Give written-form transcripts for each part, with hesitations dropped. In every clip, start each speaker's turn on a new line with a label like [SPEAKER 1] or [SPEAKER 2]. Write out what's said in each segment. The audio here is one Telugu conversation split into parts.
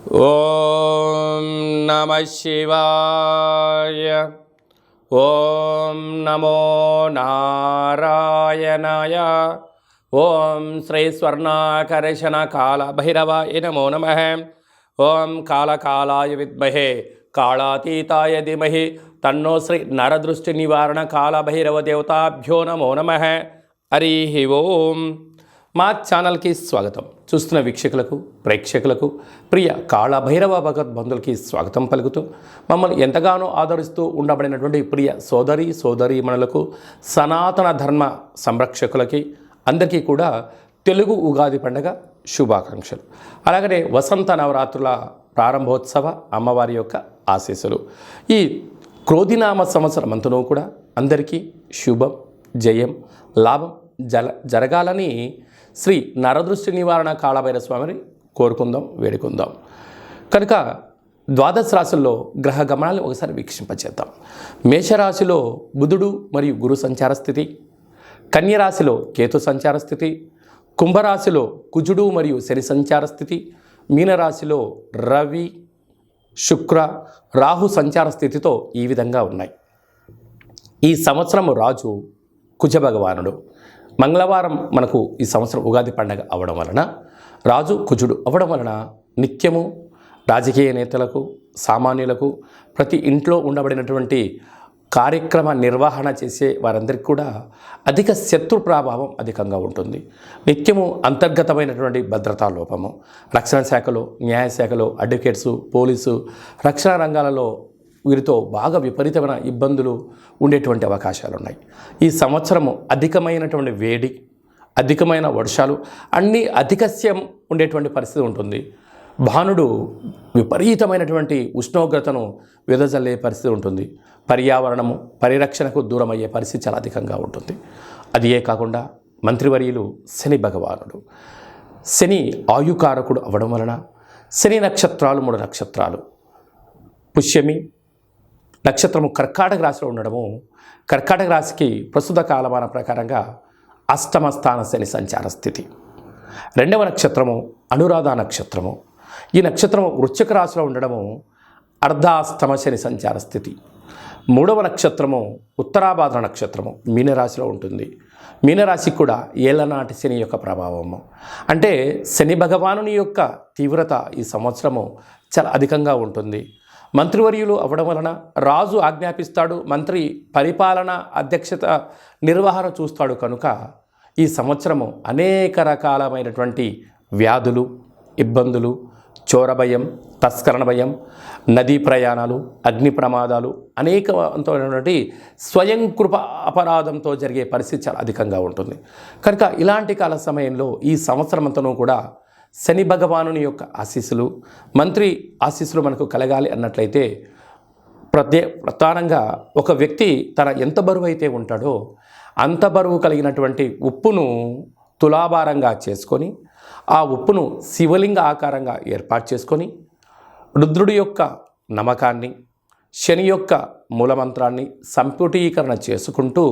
[SPEAKER 1] ఓం నమః శివాయ. ఓం నమో నారాయణాయ. ఓం శ్రీ స్వర్ణాకర్షణ కాల భైరవాయ నమో నమః. ఓం కాళకాలాయ విద్మహే కాళాతీతాయ ధీమహి తన్నో శ్రీ నరదృష్టి నివారణ కాల భైరవ దేవతాభ్యో నమో నమః. హరి ఓం. మా ఛానల్కి స్వాగతం. చూస్తున్న వీక్షకులకు, ప్రేక్షకులకు, ప్రియ కాళభైరవ భగవద్బంధులకి స్వాగతం పలుకుతూ మమ్మల్ని ఎంతగానో ఆదరిస్తూ ఉండబడినటువంటి ప్రియ సోదరీమణులకు, సనాతన ధర్మ సంరక్షకులకి అందరికీ కూడా తెలుగు ఉగాది పండుగ శుభాకాంక్షలు. అలాగనే వసంత నవరాత్రుల ప్రారంభోత్సవ అమ్మవారి యొక్క ఆశీస్సులు. ఈ క్రోధినామ సంవత్సరం అంతనూ కూడా అందరికీ శుభం, జయం, లాభం జరగాలని శ్రీ నరదృష్టి నివారణ కాళభైరవ స్వామిని కోరుకుందాం, వేడుకుందాం. కనుక ద్వాదశ రాశుల్లో గ్రహ గమనాలను ఒకసారి వీక్షింపచేద్దాం. మేషరాశిలో బుధుడు మరియు గురు సంచార స్థితి, కన్యరాశిలో కేతు సంచార స్థితి, కుంభరాశిలో కుజుడు మరియు శని సంచార స్థితి, మీనరాశిలో రవి, శుక్ర, రాహు సంచార స్థితితో ఈ విధంగా ఉన్నాయి. ఈ సంవత్సరం రాజు కుజ భగవానుడు. మంగళవారం మనకు ఈ సంవత్సరం ఉగాది పండగ అవ్వడం వలన, రాజు కుజుడు అవ్వడం వలన నిత్యము రాజకీయ నేతలకు, సామాన్యులకు, ప్రతి ఇంట్లో ఉండబడినటువంటి కార్యక్రమ నిర్వహణ చేసే వారందరికీ కూడా అధిక శత్రు ప్రభావం అధికంగా ఉంటుంది. నిత్యము అంతర్గతమైనటువంటి భద్రతా లోపము, రక్షణ శాఖలో, న్యాయశాఖలో, అడ్వకేట్సు, పోలీసు, రక్షణ రంగాలలో వీరితో బాగా విపరీతమైన ఇబ్బందులు ఉండేటువంటి అవకాశాలు ఉన్నాయి. ఈ సంవత్సరము అధికమైనటువంటి వేడి, అధికమైన వర్షాలు, అన్నీ అధికస్యం ఉండేటువంటి పరిస్థితి ఉంటుంది. భానుడు విపరీతమైనటువంటి ఉష్ణోగ్రతను వెదజల్లే పరిస్థితి ఉంటుంది. పర్యావరణము పరిరక్షణకు దూరం అయ్యే పరిస్థితి చాలా అధికంగా ఉంటుంది. అదియే కాకుండా మంత్రివర్యులు శని భగవానుడు. శని ఆయుకారకుడు అవ్వడం వలన శని నక్షత్రాలు 3 నక్షత్రాలు, పుష్యమి నక్షత్రము కర్కాటక రాశిలో ఉండడము, కర్కాటక రాశికి ప్రస్తుత కాలమాన ప్రకారంగా అష్టమ స్థాన శని సంచార స్థితి. 2వ నక్షత్రము అనురాధ నక్షత్రము. ఈ నక్షత్రము వృశ్చిక రాశిలో ఉండడము అర్ధాష్టమ శని సంచార స్థితి. 3వ నక్షత్రము ఉత్తరాభాద్ర నక్షత్రము మీనరాశిలో ఉంటుంది. మీనరాశికి కూడా ఏళ్ళనాటి శని యొక్క ప్రభావము. అంటే శని భగవానుని యొక్క తీవ్రత ఈ సంవత్సరము చాలా అధికంగా ఉంటుంది. మంత్రివర్యులు అవ్వడం వలన రాజు ఆజ్ఞాపిస్తాడు, మంత్రి పరిపాలన అధ్యక్షత నిర్వహణ చూస్తాడు. కనుక ఈ సంవత్సరము అనేక రకాలమైనటువంటి వ్యాధులు, ఇబ్బందులు, చోర భయం, తస్కరణ భయం, నదీ ప్రయాణాలు, అగ్ని ప్రమాదాలు, అనేకమైనటువంటి స్వయం కృప అపరాధంతో జరిగే పరిస్థితి చాలా అధికంగా ఉంటుంది. కనుక ఇలాంటి కాల సమయంలో ఈ సంవత్సరం అంతనూ కూడా శని భగవానుని యొక్క ఆశీస్సులు, మంత్రి ఆశీస్సులు మనకు కలగాలి అన్నట్లయితే ప్రధానంగా ఒక వ్యక్తి తన ఎంత బరువు అయితే ఉంటాడో అంత బరువు కలిగినటువంటి ఉప్పును తులాభారంగా చేసుకొని, ఆ ఉప్పును శివలింగ ఆకారంగా ఏర్పాటు చేసుకొని, రుద్రుడి యొక్క నమ్మకాన్ని, శని యొక్క మూలమంత్రాన్ని సంపుటీకరణ చేసుకుంటూ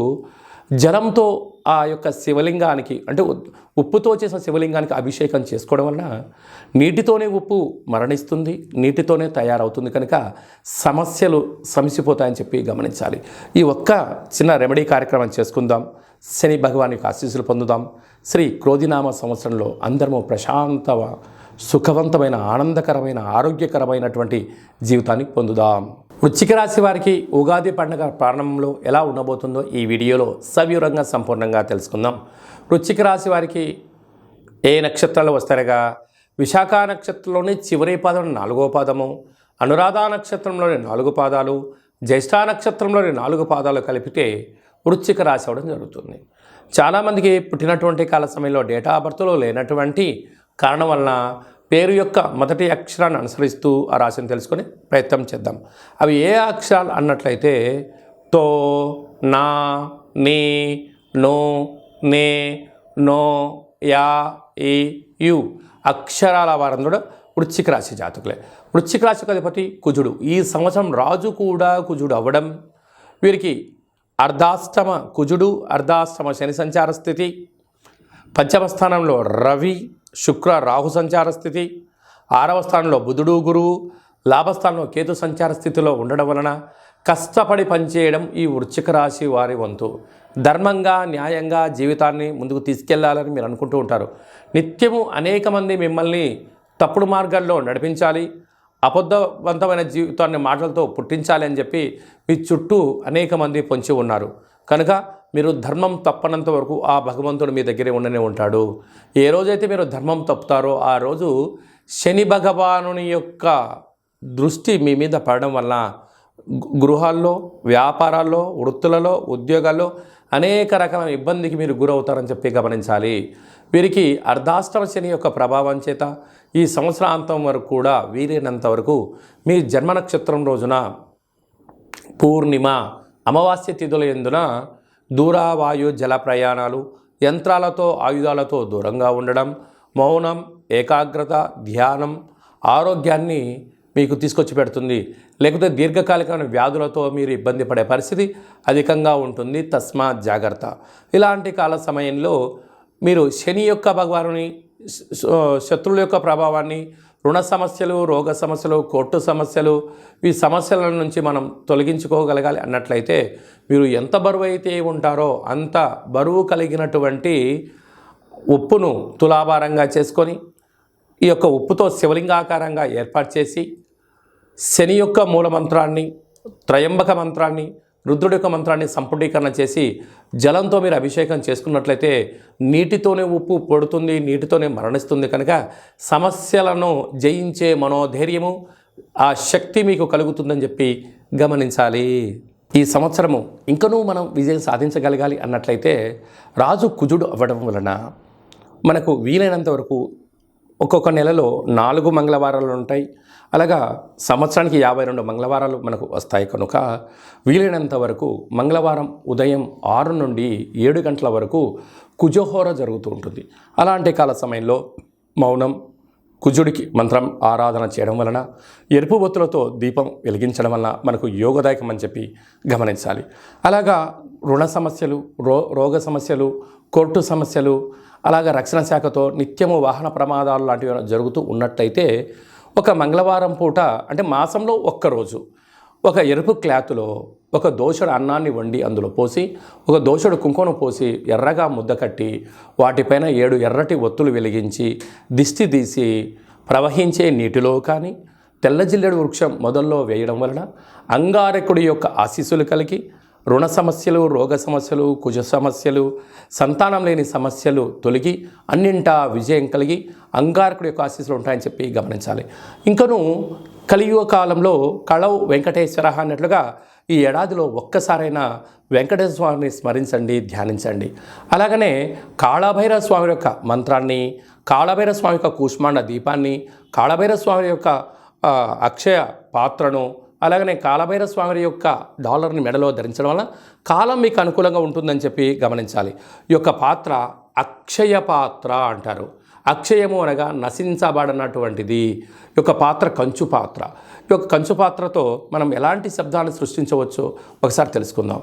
[SPEAKER 1] జలంతో ఆ యొక్క శివలింగానికి, అంటే ఉప్పుతో చేసిన శివలింగానికి అభిషేకం చేసుకోవడం వలన నీటితోనే ఉప్పు మరణిస్తుంది, నీటితోనే తయారవుతుంది. కనుక సమస్యలు సమసిపోతాయని చెప్పి గమనించాలి. ఈ ఒక్క చిన్న రెమెడీ కార్యక్రమం చేసుకుందాం. శని భగవాన్ యొక్క ఆశీస్సులు పొందుదాం. శ్రీ క్రోధినామ సంవత్సరంలో అందరము ప్రశాంత, సుఖవంతమైన, ఆనందకరమైన, ఆరోగ్యకరమైనటువంటి జీవితాన్ని పొందుదాం. వృశ్చిక రాశి వారికి ఉగాది పండుగ ప్రారంభంలో ఎలా ఉండబోతుందో ఈ వీడియోలో సవివరంగా సంపూర్ణంగా తెలుసుకుందాం. వృశ్చిక రాశి వారికి ఏ నక్షత్రాలు వస్తారుగా, విశాఖ నక్షత్రంలోని చివరి పాదం 4వ పాదము, అనురాధ నక్షత్రంలోని 4 పాదాలు, జ్యేష్ఠ నక్షత్రంలోని 4 పాదాలు కలిపితే వృశ్చిక రాశి అవ్వడం జరుగుతుంది. చాలామందికి పుట్టినటువంటి కాల సమయంలో డేటా ఆఫ్ బర్త్లో లేనటువంటి కారణం వలన పేరు యొక్క మొదటి అక్షరాన్ని అనుసరిస్తూ ఆ రాశిని తెలుసుకొని ప్రయత్నం చేద్దాం. అవి ఏ అక్షరాలు అన్నట్లయితే తో, నా, నీ, నో, నే, నో, యా, ఈ, యు అక్షరాల వారందరూ వృశ్చిక రాశి జాతకులే. వృశ్చిక రాశికి అధిపతి కుజుడు. ఈ సంవత్సరం రాజు కూడా కుజుడు అవ్వడం, వీరికి అర్ధాష్టమ కుజుడు, అర్ధాష్టమ శని సంచార స్థితి, పంచమ స్థానంలో రవి, శుక్ర, రాహు సంచార స్థితి, 6వ స్థానంలో బుధుడు గురువు, లాభస్థానంలో కేతు సంచార స్థితిలో ఉండడం వలన కష్టపడి పనిచేయడం ఈ వృశ్చిక రాశి వారి వంతు. ధర్మంగా న్యాయంగా జీవితాన్ని ముందుకు తీసుకెళ్లాలని మీరు అనుకుంటూ ఉంటారు. నిత్యము అనేక మంది మిమ్మల్ని తప్పుడు మార్గాల్లో నడిపించాలి, అబద్ధవంతమైన జీవితాన్ని మాటలతో పుట్టించాలి అని చెప్పి మీ చుట్టూ అనేక మంది పొంచి ఉన్నారు. కనుక మీరు ధర్మం తప్పనంత వరకు ఆ భగవంతుడు మీ దగ్గరే ఉండనే ఉంటాడు. ఏ రోజైతే మీరు ధర్మం తప్పుతారో ఆ రోజు శని భగవానుని యొక్క దృష్టి మీ మీద పడడం వల్ల గృహాల్లో, వ్యాపారాల్లో, వృత్తులలో, ఉద్యోగాల్లో అనేక రకాల ఇబ్బందికి మీరు గురవుతారని చెప్పి గమనించాలి. వీరికి అర్ధాష్టమ శని యొక్క ప్రభావం చేత ఈ సంవత్సరాంతం వరకు కూడా వీలైనంత వరకు మీ జన్మ నక్షత్రం రోజున పూర్ణిమ, అమావాస్య తిథుల యందున దూరవాయు జల ప్రయాణాలు, యంత్రాలతో ఆయుధాలతో దూరంగా ఉండడం, మౌనం, ఏకాగ్రత, ధ్యానం ఆరోగ్యాన్ని మీకు తీసుకొచ్చి పెడుతుంది. లేకపోతే దీర్ఘకాలికమైన వ్యాధులతో మీరు ఇబ్బంది పడే పరిస్థితి అధికంగా ఉంటుంది. తస్మాత్ జాగ్రత్త. ఇలాంటి కాల సమయంలో మీరు శని యొక్క భగవానుని, శత్రువుల యొక్క ప్రభావాన్ని, రుణ సమస్యలు, రోగ సమస్యలు, కోర్టు సమస్యలు, ఈ సమస్యల నుంచి మనం తొలగించుకోగలగాలి అన్నట్లయితే మీరు ఎంత బరువు అయితే ఉంటారో అంత బరువు కలిగినటువంటి ఉప్పును తులాభారంగా చేసుకొని ఈ యొక్క ఉప్పుతో శివలింగాకారంగా ఏర్పాటు చేసి శని యొక్క మూలమంత్రాన్ని, త్రయంబక మంత్రాన్ని, రుద్రుడి యొక్క మంత్రాన్ని సంపుటీకరణ చేసి జలంతో మీరు అభిషేకం చేసుకున్నట్లయితే నీటితోనే ఉప్పు పడుతుంది, నీటితోనే మరణిస్తుంది. కనుక సమస్యలను జయించే మనోధైర్యము, ఆ శక్తి మీకు కలుగుతుందని చెప్పి గమనించాలి. ఈ సంవత్సరము ఇంకనూ మనం విజయం సాధించగలగాలి అన్నట్లయితే రాజు కుజుడు అవ్వడం వలన మనకు వీలైనంత వరకు ఒక్కొక్క నెలలో 4 మంగళవారాలు ఉంటాయి. అలాగా సంవత్సరానికి 52 మంగళవారాలు మనకు వస్తాయి. కనుక వీలైనంత వరకు మంగళవారం ఉదయం 6 నుండి 7 గంటల వరకు కుజహోర జరుగుతూ ఉంటుంది. అలాంటి కాల సమయంలో మౌనం, కుజుడికి మంత్రం ఆరాధన చేయడం వలన, ఎరుపు బొత్తులతో దీపం వెలిగించడం వలన మనకు యోగదాయకం అని చెప్పి గమనించాలి. అలాగా రుణ సమస్యలు, రోగ సమస్యలు, కోర్టు సమస్యలు, అలాగా రక్షణ శాఖతో నిత్యము వాహన ప్రమాదాలు లాంటివి జరుగుతూ ఉన్నట్టయితే ఒక మంగళవారం పూట, అంటే మాసంలో ఒక్కరోజు, ఒక ఎరుపు క్లాతులో ఒక దోషుడు అన్నాన్ని వండి అందులో పోసి, ఒక దోషుడు కుంకుమ పోసి ఎర్రగా ముద్ద కట్టి వాటిపైన 7 ఎర్రటి ఒత్తులు వెలిగించి దిష్టి తీసి ప్రవహించే నీటిలో కానీ తెల్ల జిల్లెడు వృక్షం మొదల్లో వేయడం వలన అంగారకుడి యొక్క ఆశీస్సులు కలిగి రుణ సమస్యలు, రోగ సమస్యలు, కుజ సమస్యలు, సంతానం లేని సమస్యలు తొలగి అన్నింటా విజయం కలిగి అంగారకుడి యొక్క ఆశీస్సులు ఉంటాయని చెప్పి గమనించాలి. ఇంకనూ కలియుగ కాలంలో కళవు వెంకటేశ్వర అన్నట్లుగా ఈ ఏడాదిలో ఒక్కసారైనా వెంకటేశ్వర స్వామిని స్మరించండి, ధ్యానించండి. అలాగనే కాళభైరవ స్వామి యొక్క మంత్రాన్ని, కాళభైరవ స్వామి యొక్క కూష్మాండ దీపాన్ని, కాళభైరవ స్వామి యొక్క అక్షయ పాత్రను, అలాగనే కాళభైరవ స్వామి యొక్క డాలర్ని మెడలో ధరించడం వల్ల కాలం మీకు అనుకూలంగా ఉంటుందని చెప్పి గమనించాలి. ఈ యొక్క పాత్ర అక్షయ పాత్ర అంటారు. అక్షయము అనగా నశించబడినటువంటిది. ఈ యొక్క పాత్ర కంచు పాత్ర. ఈ యొక్క కంచు పాత్రతో మనం ఎలాంటి శబ్దాలను సృష్టించవచ్చో ఒకసారి తెలుసుకుందాం.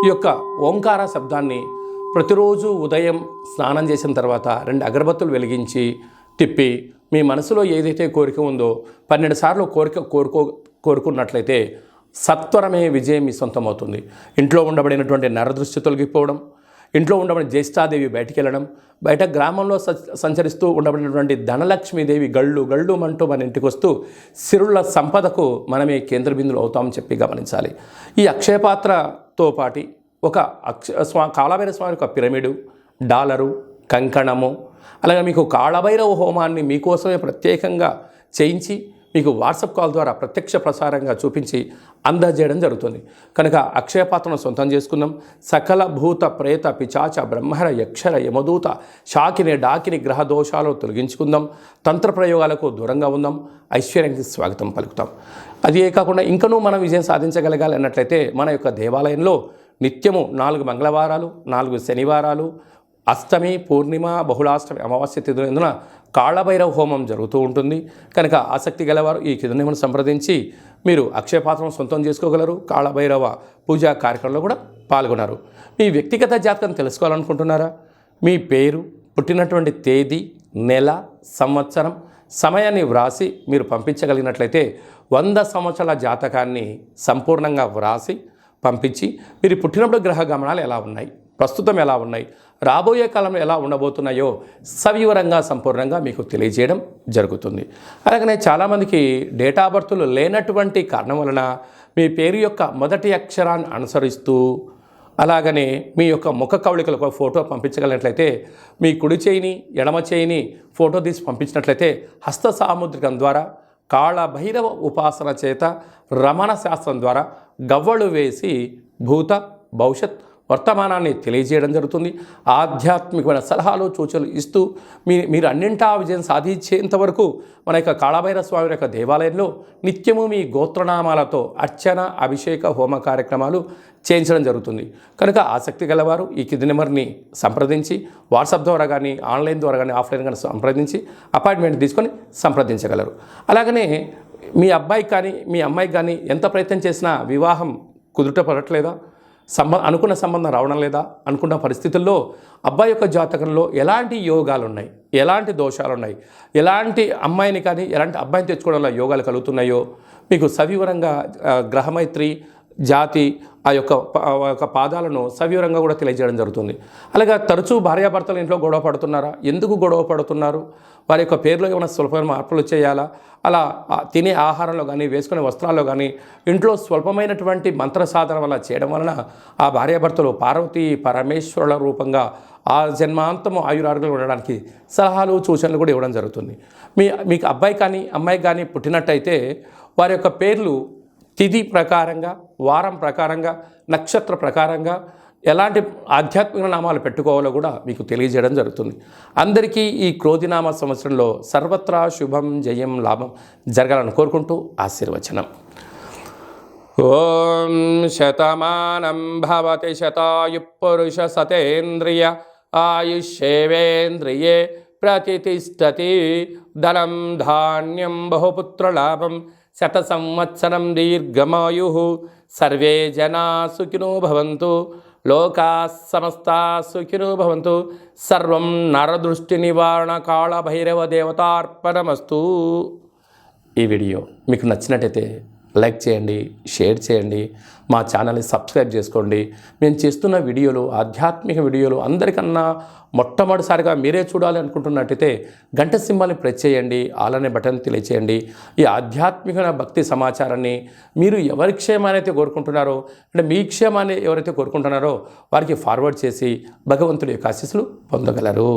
[SPEAKER 1] ఈ యొక్క ఓంకార శబ్దాన్ని ప్రతిరోజు ఉదయం స్నానం చేసిన తర్వాత 2 అగరబత్తులు వెలిగించి తిప్పి మీ మనసులో ఏదైతే కోరిక ఉందో 12 సార్లు కోరుకున్నట్లయితే సత్వరమే విజయం మీ సొంతమవుతుంది. ఇంట్లో ఉండబడినటువంటి నరదృష్టి తొలగిపోవడం, ఇంట్లో ఉండబడిన జ్యేష్ఠాదేవి బయటికి వెళ్ళడం, బయట గ్రామంలో సంచరిస్తూ ఉండబడినటువంటి ధనలక్ష్మీదేవి గళ్ళు గళ్ళు అంటూ మన ఇంటికి వస్తూ సిరుల సంపదకు మనమే కేంద్ర బిందువులు అవుతామని చెప్పి గమనించాలి. ఈ అక్షయపాత్రతో పాటి ఒక కాళభైరవ స్వామి యొక్క పిరమిడు, డాలరు, కంకణము, అలాగే మీకు కాళభైరవ హోమాన్ని మీకోసమే ప్రత్యేకంగా చేయించి మీకు వాట్సాప్ కాల్ ద్వారా ప్రత్యక్ష ప్రసారంగా చూపించి అందజేయడం జరుగుతుంది. కనుక అక్షయపాత్రను సొంతం చేసుకుందాం. సకల భూత ప్రేత పిచాచ బ్రహ్మర యక్షర యమదూత శాకిని డాకిని గ్రహ దోషాలు తొలగించుకుందాం. తంత్ర ప్రయోగాలకు దూరంగా ఉందాం. ఐశ్వర్యానికి స్వాగతం పలుకుతాం. అదే కాకుండా ఇంకనూ మనం విజయం సాధించగలగాలి అన్నట్లయితే మన యొక్క దేవాలయంలో నిత్యము 4 మంగళవారాలు, 4 శనివారాలు, అష్టమి, పూర్ణిమ, బహుళాష్టమి, అమావాస్య తిథులందున కాళభైరవ హోమం జరుగుతూ ఉంటుంది. కనుక ఆసక్తి గలవారు ఈ కింది నెంబర్ను సంప్రదించి మీరు అక్షయపాత్రం సొంతం చేసుకోగలరు. కాళభైరవ పూజా కార్యక్రమంలో కూడా పాల్గొన్నారు. మీ వ్యక్తిగత జాతకం తెలుసుకోవాలనుకుంటున్నారా? మీ పేరు, పుట్టినటువంటి తేదీ, నెల, సంవత్సరం, సమయాన్ని వ్రాసి మీరు పంపించగలిగినట్లయితే 100 సంవత్సరాల జాతకాన్ని సంపూర్ణంగా వ్రాసి పంపించి మీరు పుట్టినప్పుడు గ్రహ గమనాలు ఎలా ఉన్నాయి, ప్రస్తుతం ఎలా ఉన్నాయి, రాబోయే కాలంలో ఎలా ఉండబోతున్నాయో సవివరంగా సంపూర్ణంగా మీకు తెలియజేయడం జరుగుతుంది. అలాగనే చాలామందికి డేటా బర్త్లు లేనటువంటి కారణం వలన మీ పేరు యొక్క మొదటి అక్షరాన్ని అనుసరిస్తూ అలాగనే మీ యొక్క ముఖ కవళికలకు ఒక ఫోటో పంపించగలిగినట్లయితే మీ కుడి చేయిని ఎడమ చేయిని ఫోటో తీసి పంపించినట్లయితే హస్త సాముద్రికం ద్వారా కాళభైరవ ఉపాసన చేత రమణ శాస్త్రం ద్వారా గవ్వలు వేసి భూత భవిష్యత్ వర్తమానాన్ని తెలియజేయడం జరుగుతుంది. ఆధ్యాత్మికమైన సలహాలు సూచనలు ఇస్తూ మీరు అన్నింటా విజయం సాధించేంత వరకు మన యొక్క కాళభైరవ స్వామి యొక్క దేవాలయంలో నిత్యము మీ గోత్రనామాలతో అర్చన, అభిషేక, హోమ కార్యక్రమాలు చేయించడం జరుగుతుంది. కనుక ఆసక్తి గలవారు ఈ కింది నెంబర్ని సంప్రదించి వాట్సాప్ ద్వారా కానీ, ఆన్లైన్ ద్వారా కానీ, ఆఫ్లైన్ కానీ సంప్రదించి అపాయింట్మెంట్ తీసుకొని సంప్రదించగలరు. అలాగనే మీ అబ్బాయికి కానీ మీ అమ్మాయికి కానీ ఎంత ప్రయత్నం చేసినా వివాహం కుదుట పడట్లేదా? అనుకున్న సంబంధం రావడం లేదా? అనుకున్న పరిస్థితుల్లో అబ్బాయి యొక్క జాతకంలో ఎలాంటి యోగాలు ఉన్నాయి, ఎలాంటి దోషాలు ఉన్నాయి, ఎలాంటి అమ్మాయిని కానీ ఎలాంటి అబ్బాయిని తెచ్చుకోవడంలో యోగాలు కలుగుతున్నాయో మీకు సవివరంగా గ్రహమైత్రి జాతి ఆ యొక్క పాదాలను సవివరంగా కూడా తెలియజేయడం జరుగుతుంది. అలాగే తరచూ భార్యాభర్తలు ఇంట్లో గొడవ పడుతున్నారా? ఎందుకు గొడవ పడుతున్నారు? వారి యొక్క పేర్లో ఏమైనా స్వల్పమైన మార్పులు చేయాలా? అలా తినే ఆహారంలో కానీ, వేసుకునే వస్త్రాల్లో కానీ ఇంట్లో స్వల్పమైనటువంటి మంత్ర సాధన వల్ల చేయడం వలన ఆ భార్యాభర్తలు పార్వతీ పరమేశ్వరుల రూపంగా ఆ జన్మాంతము ఆయురారోగ్యాలు ఉండడానికి సలహాలు సూచనలు కూడా ఇవ్వడం జరుగుతుంది. మీకు అబ్బాయి కానీ అమ్మాయి కానీ పుట్టినట్టయితే వారి యొక్క పేర్లు తిథి ప్రకారంగా, వారం ప్రకారంగా, నక్షత్ర ప్రకారంగా ఎలాంటి ఆధ్యాత్మిక నామాలు పెట్టుకోవాలో కూడా మీకు తెలియజేయడం జరుగుతుంది. అందరికీ ఈ క్రోధినామ సంవత్సరంలో సర్వత్రా శుభం, జయం, లాభం జరగాలని కోరుకుంటూ ఆశీర్వచనం. ఓం శతమానం భవతి శతాయు పురుష సతేంద్రియ ఆయుష్యేవేంద్రియే ప్రతిష్టతి ధనం ధాన్యం బహుపుత్రలాభం శత సంవత్సరం దీర్ఘమాయు సర్వే జనా సుఖినో భవంతు లోకా సమస్తా సుఖినో భవంతు సర్వం నరదృష్టి నివారణ కాళభైరవ దేవతార్పణమస్తు. ఈ వీడియో మీకు నచ్చినట్టయితే లైక్ చేయండి, షేర్ చేయండి, మా ఛానల్ని సబ్స్క్రైబ్ చేసుకోండి. మేము చేస్తున్న వీడియోలు, ఆధ్యాత్మిక వీడియోలు అందరికన్నా మొట్టమొదటిసారిగా మీరే చూడాలి అనుకుంటున్నట్టయితే గంట సింబల్ని ప్రెస్ చేయండి, ఆల్ అనే బటన్ తెలియచేయండి. ఈ ఆధ్యాత్మిక భక్తి సమాచారాన్ని మీరు ఎవరి క్షేమాన్ని అయితే కోరుకుంటున్నారో, అంటే మీ క్షేమాన్ని ఎవరైతే కోరుకుంటున్నారో వారికి ఫార్వర్డ్ చేసి భగవంతుడి యొక్క ఆశీస్సులు పొందగలరు.